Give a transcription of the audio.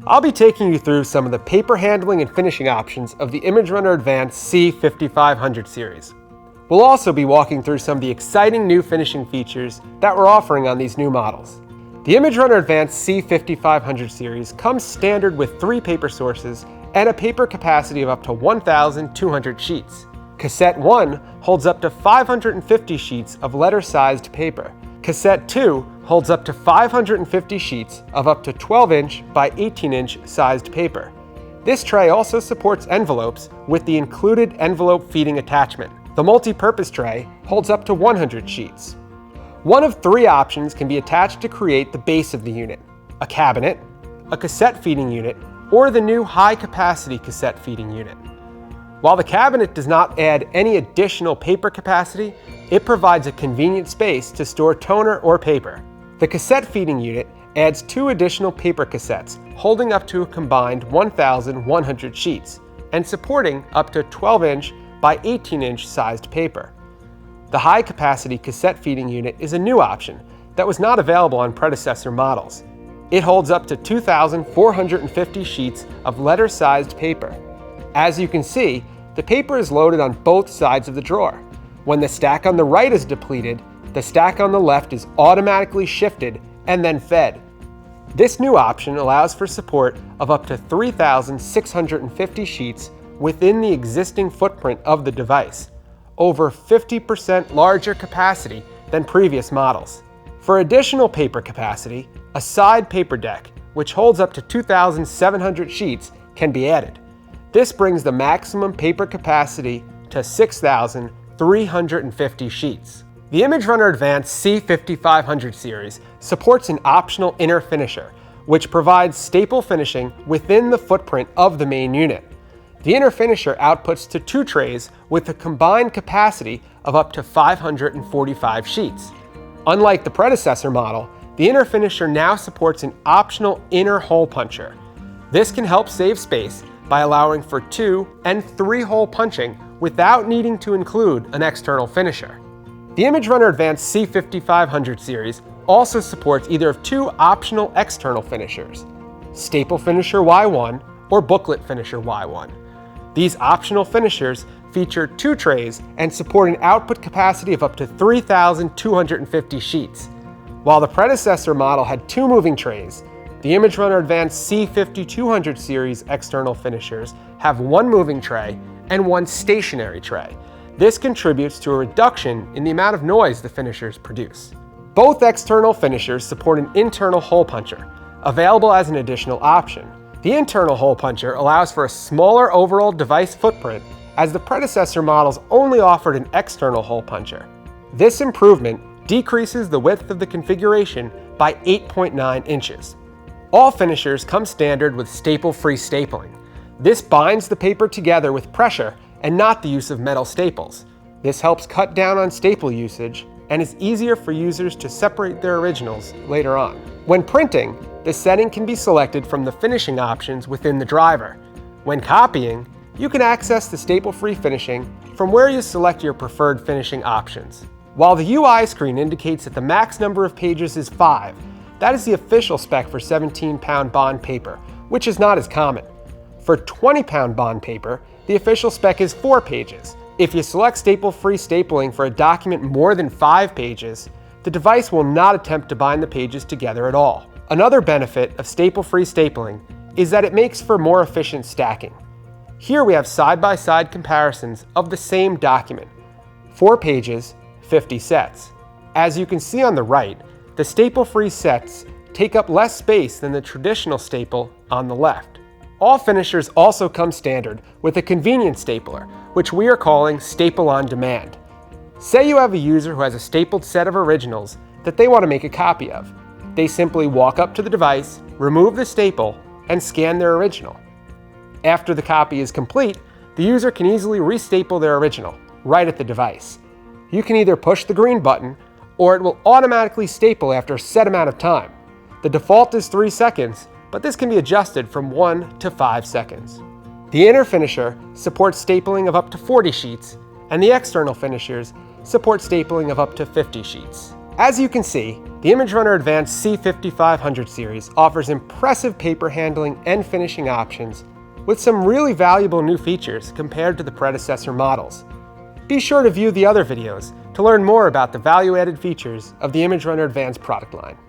I'll be taking you through some of the paper handling and finishing options of the ImageRunner Advanced C5500 series. We'll also be walking through some of the exciting new finishing features that we're offering on these new models. The ImageRunner Advanced C5500 series comes standard with 3 paper sources and a paper capacity of up to 1,200 sheets. Cassette 1 holds up to 550 sheets of letter-sized paper. Cassette 2 holds up to 550 sheets of up to 12-inch by 18-inch sized paper. This tray also supports envelopes with the included envelope feeding attachment. The multi-purpose tray holds up to 100 sheets. One of 3 options can be attached to create the base of the unit: a cabinet, a cassette feeding unit, or the new high-capacity cassette feeding unit. While the cabinet does not add any additional paper capacity, it provides a convenient space to store toner or paper. The cassette feeding unit adds 2 additional paper cassettes holding up to a combined 1,100 sheets and supporting up to 12-inch by 18-inch sized paper. The high-capacity cassette feeding unit is a new option that was not available on predecessor models. It holds up to 2,450 sheets of letter-sized paper. As you can see, the paper is loaded on both sides of the drawer. When the stack on the right is depleted, the stack on the left is automatically shifted and then fed. This new option allows for support of up to 3,650 sheets within the existing footprint of the device, over 50% larger capacity than previous models. For additional paper capacity, a side paper deck, which holds up to 2,700 sheets, can be added. This brings the maximum paper capacity to 6,350 sheets. The ImageRunner Advanced C5500 series supports an optional inner finisher, which provides staple finishing within the footprint of the main unit. The inner finisher outputs to 2 trays with a combined capacity of up to 545 sheets. Unlike the predecessor model, the inner finisher now supports an optional inner hole puncher. This can help save space by allowing for 2 and 3 hole punching without needing to include an external finisher. The ImageRunner Advanced C5500 series also supports either of 2 optional external finishers: Staple Finisher Y1 or Booklet Finisher Y1. These optional finishers feature 2 trays and support an output capacity of up to 3,250 sheets. While the predecessor model had 2 moving trays, the ImageRunner Advanced C5200 series external finishers have 1 moving tray and 1 stationary tray. This contributes to a reduction in the amount of noise the finishers produce. Both external finishers support an internal hole puncher, available as an additional option. The internal hole puncher allows for a smaller overall device footprint, as the predecessor models only offered an external hole puncher. This improvement decreases the width of the configuration by 8.9 inches. All finishers come standard with staple-free stapling. This binds the paper together with pressure and not the use of metal staples. This helps cut down on staple usage and is easier for users to separate their originals later on. When printing, the setting can be selected from the finishing options within the driver. When copying, you can access the staple-free finishing from where you select your preferred finishing options. While the UI screen indicates that the max number of pages is 5, that is the official spec for 17-pound bond paper, which is not as common. For 20-pound bond paper, the official spec is 4 pages. If you select staple-free stapling for a document more than 5 pages, the device will not attempt to bind the pages together at all. Another benefit of staple-free stapling is that it makes for more efficient stacking. Here we have side-by-side comparisons of the same document. 4 pages, 50 sets. As you can see on the right, the staple-free sets take up less space than the traditional staple on the left. All finishers also come standard with a convenient stapler, which we are calling Staple on Demand. Say you have a user who has a stapled set of originals that they want to make a copy of. They simply walk up to the device, remove the staple, and scan their original. After the copy is complete, the user can easily restaple their original right at the device. You can either push the green button, or it will automatically staple after a set amount of time. The default is 3 seconds, but this can be adjusted from 1 to 5 seconds. The inner finisher supports stapling of up to 40 sheets, and the external finishers support stapling of up to 50 sheets. As you can see, the ImageRunner Advanced C5500 series offers impressive paper handling and finishing options with some really valuable new features compared to the predecessor models. Be sure to view the other videos to learn more about the value-added features of the ImageRunner Advanced product line.